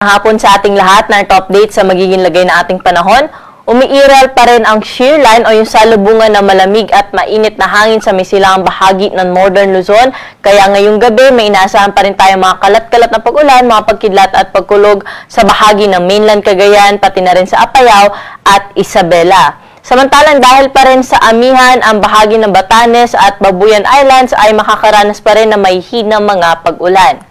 Hapon sa ating lahat na update sa magiging lagay na ating panahon. Umiiral pa rin ang shear line o yung salubungan na malamig at mainit na hangin sa may silangang bahagi ng Northern Luzon. Kaya ngayong gabi may inaasahan pa rin tayo mga kalat-kalat na pag-ulan, mga pagkidlat at pagkulog sa bahagi ng mainland Cagayan, pati na rin sa Apayao at Isabela. Samantalang dahil pa rin sa amihan, ang bahagi ng Batanes at Babuyan Islands ay makakaranas pa rin na may hinang mga pag-ulan.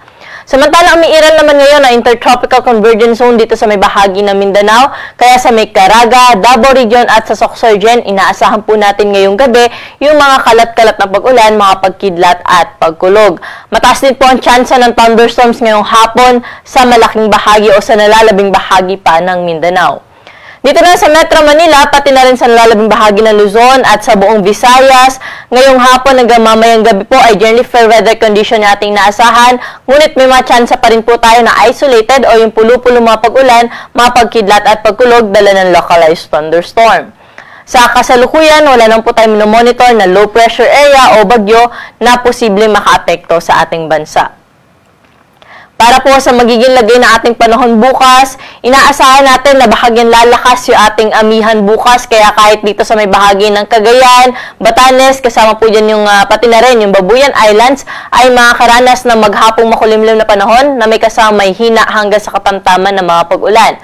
Samantalang umiiral naman ngayon ang Intertropical Convergence Zone dito sa may bahagi ng Mindanao, kaya sa may Caraga, Davao Region at sa Sorsogon, inaasahan po natin ngayong gabi yung mga kalat-kalat na pag-ulan, mga pagkidlat at pagkulog. Mataas din po ang tsansa ng thunderstorms ngayong hapon sa malaking bahagi o sa nalalabing bahagi pa ng Mindanao. Dito na sa Metro Manila, pati na rin sa nalalabing bahagi ng Luzon at sa buong Visayas, ngayong hapon hanggang mamayang gabi po ay generally fair weather condition na ating naasahan. Ngunit may mga tsansa pa rin po tayo na isolated o yung pulo-pulo mga pag-ulan, mga pagkidlat at pagkulog dala ng localized thunderstorm. Sa kasalukuyan, wala nang po tayo minomonitor na low pressure area o bagyo na posibleng makaapekto sa ating bansa. Para po sa magiging lagay na ating panahon bukas, inaasahan natin na bahagyang lalakas yung ating amihan bukas. Kaya kahit dito sa may bahagi ng Cagayan, Batanes, kasama po dyan yung pati na rin yung Babuyan Islands, ay makakaranas ng maghapong makulimlim na panahon na may kasama may hina hanggang sa katamtaman ng mga pag-ulan.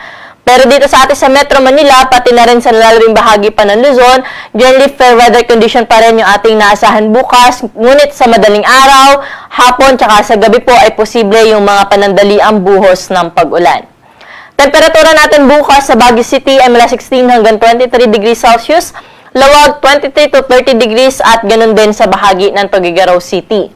Pero dito sa atin sa Metro Manila, pati na rin sa nalalabing bahagi pa ng Luzon, generally fair weather condition pa rin yung ating naasahan bukas. Ngunit sa madaling araw, hapon, tsaka sa gabi po ay posible yung mga panandaliang buhos ng pag-ulan. Temperatura natin bukas sa Baguio City ay mula 16 hanggang 23 degrees Celsius, Lawag 23 to 30 degrees at ganun din sa bahagi ng Tuguegarao City.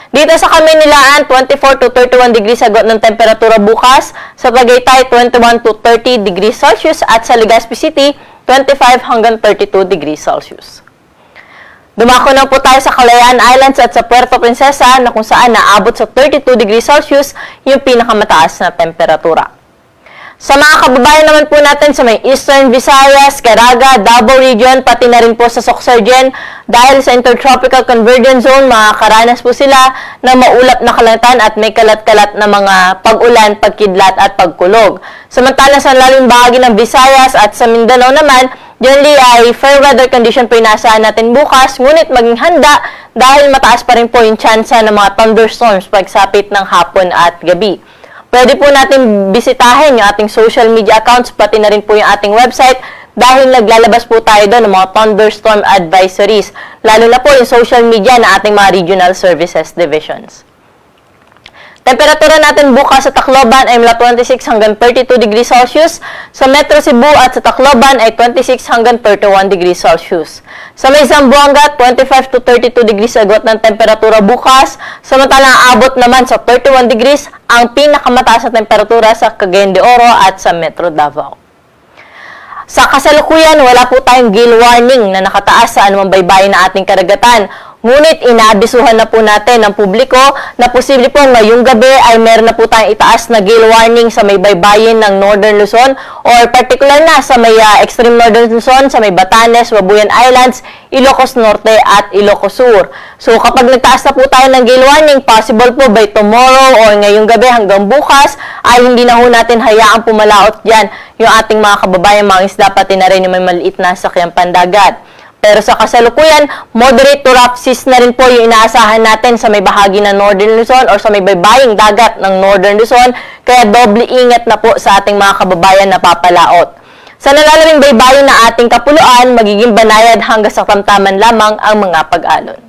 Dito sa Kamaynilaan, 24 to 31 degrees agot ng temperatura bukas. Sa Tagaytay, 21 to 30 degrees Celsius. At sa Legazpi City, 25 hanggang 32 degrees Celsius. Dumako na po tayo sa Kalayaan Islands at sa Puerto Princesa na kung saan naabot sa 32 degrees Celsius yung pinakamataas na temperatura. Sa mga kababayan naman po natin sa may Eastern Visayas, Caraga, Davao Region, pati na rin po sa Sorsogon, dahil sa Intertropical Convergence Zone, makakaranas po sila ng maulap na kalangitan at may kalat-kalat na mga pag-ulan, pagkidlat at pagkulog. Samantalang sa lalim bahagi ng Visayas at sa Mindanao naman, generally ay fair weather condition po inaasahan natin bukas, ngunit maging handa dahil mataas pa rin po yung tsansa ng mga thunderstorms pagsapit ng hapon at gabi. Pwede po natin bisitahin yung ating social media accounts, pati na rin po yung ating website dahil naglalabas po tayo doon ng mga thunderstorm advisories, lalo na po yung social media na ating mga regional services divisions. Temperatura natin bukas sa Tacloban ay mula 26 hanggang 32 degrees Celsius. Sa Metro Cebu at sa Tacloban ay 26 hanggang 31 degrees Celsius. Sa may Zamboanga, 25 to 32 degrees agot ng temperatura bukas. Samantalang abot naman sa 31 degrees ang pinakamataas na temperatura sa Cagayan de Oro at sa Metro Davao. Sa kasalukuyan, wala po tayong gale warning na nakataas sa anumang baybayin na ating karagatan. Ngunit inaabisuhan na po natin ng publiko na posible po ngayong gabi ay meron na po tayong itaas na gale warning sa may baybayin ng Northern Luzon or particular na sa may extreme Northern Luzon, sa may Batanes, Babuyan Islands, Ilocos Norte at Ilocos Sur. So kapag nagtaas na po tayo ng gale warning, possible po by tomorrow or ngayong gabi hanggang bukas ay hindi na po natin hayaang pumalaot dyan yung ating mga kababayan, mga isda, pati na rin yung may maliit na sakyang pandagat. Pero sa kasalukuyan, moderate to rough seas na rin po yung inaasahan natin sa may bahagi ng Northern Luzon or sa may baybaying dagat ng Northern Luzon, kaya doble ingat na po sa ating mga kababayan na papalaot. Sa nalalabing baybayin na ating kapuluan, magiging banayad hanggang sa tamtaman lamang ang mga pag-alon.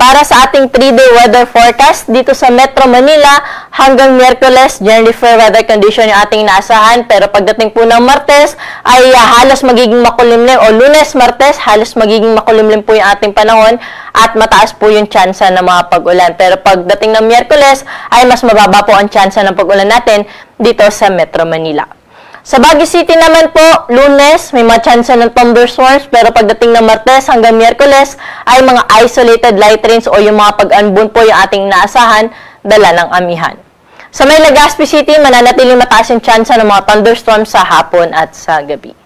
Para sa ating 3-day weather forecast dito sa Metro Manila, hanggang Miyerkules, generally fair weather condition yung ating inaasahan. Pero pagdating po ng Martes, ay halos magiging makulimlim. O Lunes, Martes, halos magiging makulimlim po yung ating panahon at mataas po yung tsansa ng mga pag-ulan. Pero pagdating ng Miyerkules, ay mas mababa po ang tsansa ng pag-ulan natin dito sa Metro Manila. Sa Baguio City naman po, Lunes, may mga tsansa ng thunderstorms, pero pagdating ng Martes hanggang Miyerkules ay mga isolated light rains o yung mga pag-anbun po yung ating inaasahan, dala ng amihan. Sa may Legazpi City, mananatiling mataas yung tsansa ng mga thunderstorms sa hapon at sa gabi.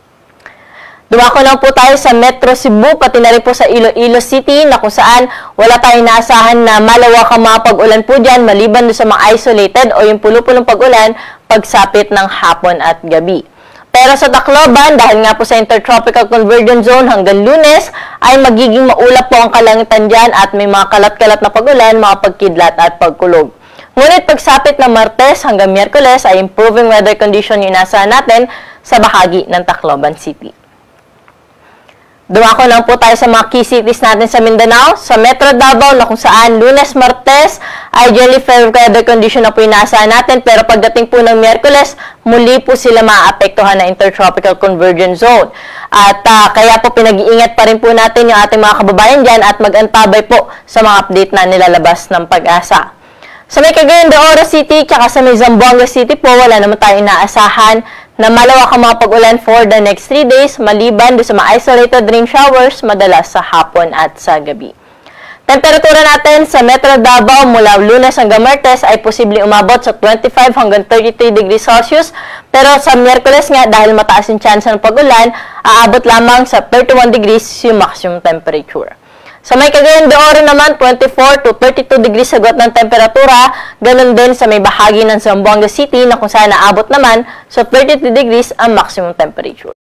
Dumako lang po tayo sa Metro Cebu, pati na rin po sa Iloilo City na kung saan wala tayong naasahan na malawakang mga pag-ulan po dyan maliban doon sa mga isolated o yung pulo-pulong pag-ulan pagsapit ng hapon at gabi. Pero sa Tacloban, dahil nga po sa Intertropical Convergence Zone hanggang Lunes, ay magiging maulap po ang kalangitan dyan at may mga kalat-kalat na pag-ulan, mga pagkidlat at pagkulog. Ngunit pagsapit ng Martes hanggang Miyerkules ay improving weather condition yung inaasahan natin sa bahagi ng Tacloban City. Dumako lang po tayo sa mga key cities natin sa Mindanao. Sa Metro Davao na kung saan Lunes, Martes ay generally fair weather condition na po inaasahan natin. Pero pagdating po ng Miyerkules, muli po sila maapektuhan ng Intertropical Convergence Zone. At kaya po pinag-iingat pa rin po natin yung ating mga kababayan dyan at mag-antabay po sa mga update na nilalabas ng Pag-asa. Sa may Cagayan de Oro City, tsaka sa may Zamboanga City po, wala naman tayong inaasahan na malawak ang mga pag-ulan for the next 3 days, maliban doon sa mga isolated rain showers, madalas sa hapon at sa gabi. Temperatura natin sa Metro Davao mula Lunes hanggang Martes ay posibleng umabot sa 25 hanggang 33 degrees Celsius, pero sa Miyerkules nga, dahil mataas yung chance ng pag-ulan, aabot lamang sa 31 degrees yung maximum temperature. Sa may Cagayan de Oro naman, 24 to 32 degrees agad ng temperatura. Ganun din sa may bahagi ng Zamboanga City na kung saan naabot naman sa 33 degrees ang maximum temperature.